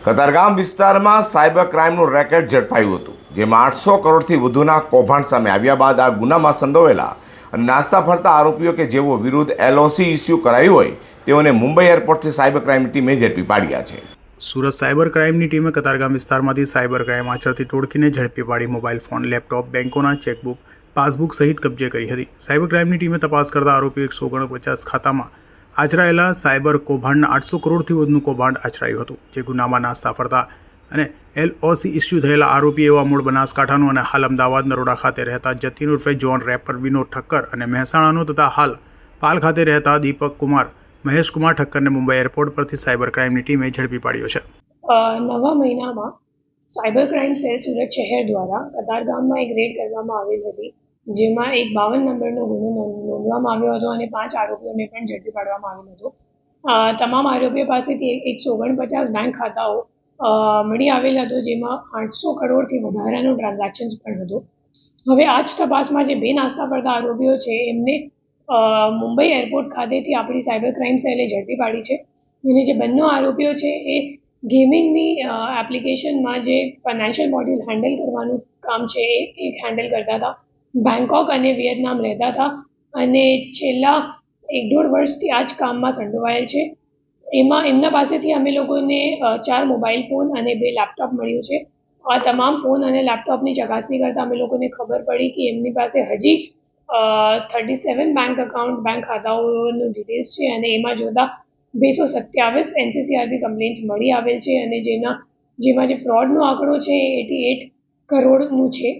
કતારગામ વિસ્તારમાં cyber ક્રાઇમનું racket ઝડપાયું હતું, જેમાં 800 કરોડથી વધુના કૌભાંડ સામે આવ્યા બાદ આ ગુનામાં સંડોવાયેલા અને નાસ્તા ફરતા આરોપીઓ કે જેઓ વિરુદ્ધ LOC ઇસ્યુ કરાયું હોય તેઓને મુંબઈ એરપોર્ટથી સાયબર ક્રાઇમની ટીમે ઝડપી પાડ્યા છે. સુરત સાયબર ક્રાઇમની ટીમે કતારગામ વિસ્તારમાંથી સાયબર ક્રાઇમ આચરતી ટોળકીને ઝડપી પાડી મોબાઈલ ફોન, લેપટોપ, બેંકોના ચેકબુક, પાસબુક સહિત કબજે કરી હતી. સાયબર ક્રાઇમની ટીમે તપાસ કરતા આરોપીઓ 149 ખાતામાં આચરાયેલા સાયબર કૌભાંડના 800 કરોડથી વધુનું કૌભાંડ આચરાયું હતું. જે ગુનામાં નાસ્તા ફરતા અને LOC ઇસ્યુ થયેલા આરોપી એવા મૂળ બનાસકાંઠાનું અને હાલ અમદાવાદ નરોડા ખાતે રહેતા જતીન ઉર્ફે જોન રેપર વિનોદ ઠક્કર અને મહેસાણાનો તથા હાલ પાલ ખાતે રહેતા દીપક કુમાર મહેશ કુમાર ઠક્કરને મુંબઈ એરપોર્ટ પરથી સાયબર ક્રાઇમની ટીમે ઝડપી પાડ્યો છે. નવા મહિનામાં સાયબર ક્રાઇમ સેલ સુરત શહેર દ્વારા કતારગામમાં એક રેડ કરવામાં આવેલ હતી, જેમાં એક 52 નંબરનો ગુનો નોંધવામાં આવ્યો હતો અને 5 આરોપીઓને પણ ઝડપી પાડવામાં આવેલ હતો. તમામ આરોપીઓ પાસેથી 149 બેંક ખાતાઓ મળી આવેલ હતો, જેમાં 800 કરોડથી વધારાનું ટ્રાન્ઝેક્શન્સ પણ હતું. હવે આ જ તપાસમાં જે 2 નાસ્તા ફરતા આરોપીઓ છે એમને મુંબઈ એરપોર્ટ ખાતેથી આપણી સાયબર ક્રાઇમ સેલે ઝડપી પાડી છે. અને જે બંને આરોપીઓ છે એ ગેમિંગની એપ્લિકેશનમાં જે ફાઇનાન્શિયલ મોડ્યુલ હેન્ડલ કરવાનું કામ છે એ હેન્ડલ કરતા હતા. બેંકોક અને વિયેતનામ રહેતા હતા અને છેલ્લા 1-1.5 વર્ષથી આ જ કામમાં સંડોવાયેલ છે. એમના પાસેથી અમે લોકોને 4 મોબાઈલ ફોન અને 2 લેપટોપ મળ્યું છે. આ તમામ ફોન અને લેપટોપની ચકાસણી કરતાં અમે લોકોને ખબર પડી કે એમની પાસે હજી 37 બેંક ખાતાઓનું ડિટેલ્સ છે અને એમાં જોતા 227 NCCRB કમ્પ્લેન્ટ્સ મળી આવેલ છે અને જેમાં જે ફ્રોડનો આંકડો છે એ 88 કરોડનું છે.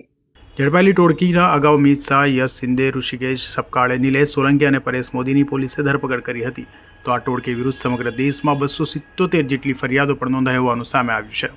ઝડપાયેલી ટોળકીના અગાઉ મિત શાહ, યશ શિંદે, ઋષિકેશ સપકાળે, નિલેશ સોલંકી અને પરેશ મોદીની પોલીસે ધરપકડ કરી હતી. તો આ ટોળકી વિરુદ્ધ સમગ્ર દેશમાં 277 જેટલી ફરિયાદો પણ નોંધાઈ હોવાનું સામે આવ્યું છે.